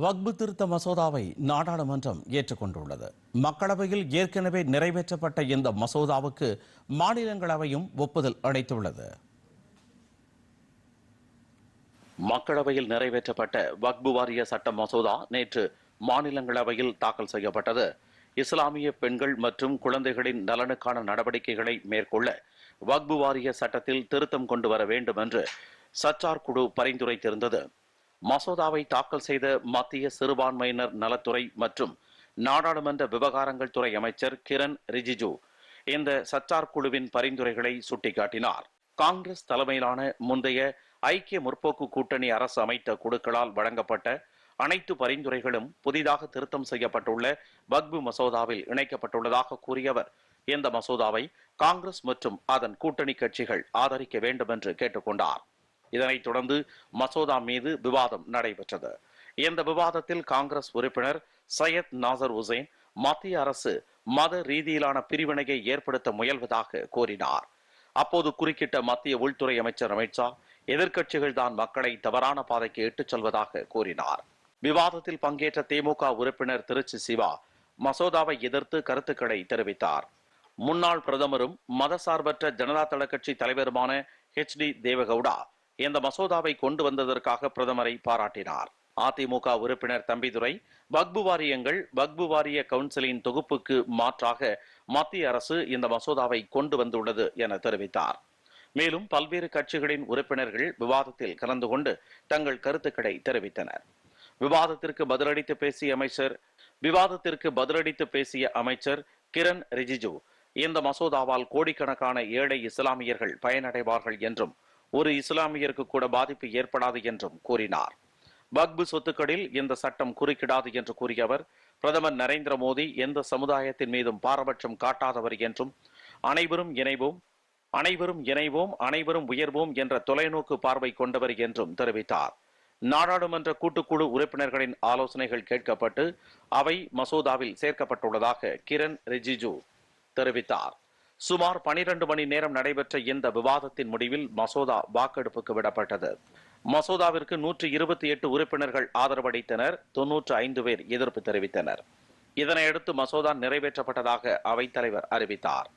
வக்பு திருத்த மசோதாவை நாடாளுமன்றம் ஏற்றுக்கொண்டுள்ளது. மக்களவையில் ஏற்கனவே நிறைவேற்றப்பட்ட இந்த மசோதாவுக்கு மாநிலங்களவையும் ஒப்புதல் அளித்துள்ளது. மக்களவையில் நிறைவேற்றப்பட்ட வக்பு வாரிய சட்ட மசோதா நேற்று மாநிலங்களவையில் தாக்கல் செய்யப்பட்டது. இஸ்லாமிய பெண்கள் மற்றும் குழந்தைகளின் நலனுக்கான நடவடிக்கைகளை மேற்கொள்ள வக்பு வாரிய சட்டத்தில் திருத்தம் கொண்டு வர வேண்டும் என்று சச்சார் குழு பரிந்துரைத்திருந்தது. மசோதாவை தாக்கல் செய்த மத்திய சிறுபான்மையினர் நலத்துறை மற்றும் நாடாளுமன்ற விவகாரங்கள் துறை அமைச்சர் கிரண் ரிஜிஜு இந்த சச்சார் குழுவின் பரிந்துரைகளை சுட்டிக்காட்டினார். காங்கிரஸ் தலைமையிலான முந்தைய ஐக்கிய முற்போக்கு கூட்டணி அரசு அமைத்த குழுக்களால் வழங்கப்பட்ட அனைத்து பரிந்துரைகளும் புதிதாக திருத்தம் செய்யப்பட்டுள்ள வக்பு மசோதாவில் இணைக்கப்பட்டுள்ளதாக கூறிய அவர், இந்த மசோதாவை காங்கிரஸ் மற்றும் அதன் கூட்டணி கட்சிகள் ஆதரிக்க வேண்டும் என்று கேட்டுக்கொண்டார். இதனைத் தொடர்ந்து மசோதா மீது விவாதம் நடைபெற்றது. இந்த விவாதத்தில் காங்கிரஸ் உறுப்பினர் சையத் நாசர் உசேன் மத்திய அரசு மத ரீதியிலான பிரிவினையை ஏற்படுத்த முயல்வதாக கூறினார். அப்போது குறுக்கிட்ட மத்திய உள்துறை அமைச்சர் அமித்ஷா, எதிர்க்கட்சிகள் தான் மக்களை தவறான பாதைக்கு இட்டுச் செல்வதாக கூறினார். விவாதத்தில் பங்கேற்ற திமுக உறுப்பினர் திருச்சி சிவா மசோதாவை எதிர்த்து கருத்துக்களை தெரிவித்தார். முன்னாள் பிரதமரும் மதசார்பற்ற ஜனதா தள கட்சி தலைவருமான HD தேவகவுடா இந்த மசோதாவை கொண்டு வந்ததற்காக பிரதமரை பாராட்டினார். அதிமுக உறுப்பினர் தம்பிதுரை, வக்பு வாரியங்கள் வக்பு வாரிய கவுன்சிலின் தொகுப்புக்கு மாற்றாக மத்திய அரசு இந்த மசோதாவை கொண்டு வந்துள்ளது என தெரிவித்தார். மேலும் பல்வேறு கட்சிகளின் உறுப்பினர்கள் விவாதத்தில் கலந்து கொண்டு தங்கள் கருத்துக்களை தெரிவித்தனர். விவாதத்திற்கு பதிலளித்து பேசிய அமைச்சர் கிரண் ரிஜிஜு, இந்த மசோதாவால் கோடிக்கணக்கான ஏழை இஸ்லாமியர்கள் பயனடைவார்கள் என்றும் ஒரு இஸ்லாமியருக்கு கூட பாதிப்பு ஏற்படாது என்றும் கூறினார். வக்பு சொத்துக்களில் இந்த சட்டம் குறுக்கிடாது என்று கூறிய அவர், பிரதமர் நரேந்திர மோடி எந்த சமுதாயத்தின் மீதும் பாரபட்சம் காட்டாதவர் என்றும் அனைவரும் இணைவோம் அனைவரும் உயர்வோம் என்ற தொலைநோக்கு பார்வை கொண்டவர் என்றும் தெரிவித்தார். நாடாளுமன்ற கூட்டுக்குழு உறுப்பினர்களின் ஆலோசனைகள் கேட்கப்பட்டு அவை மசோதாவில் சேர்க்கப்பட்டுள்ளதாக கிரண் ரிஜிஜு தெரிவித்தார். சுமார் 12 மணி நேரம் நடைபெற்ற இந்த விவாதத்தின் முடிவில் மசோதா வாக்கெடுப்புக்கு விடப்பட்டது. மசோதாவிற்கு 128 உறுப்பினர்கள் ஆதரவளித்தனர். 95 பேர் எதிர்ப்பு தெரிவித்தனர். இதனையடுத்து மசோதா நிறைவேற்றப்பட்டதாக அவைத்தலைவர் அறிவித்தார்.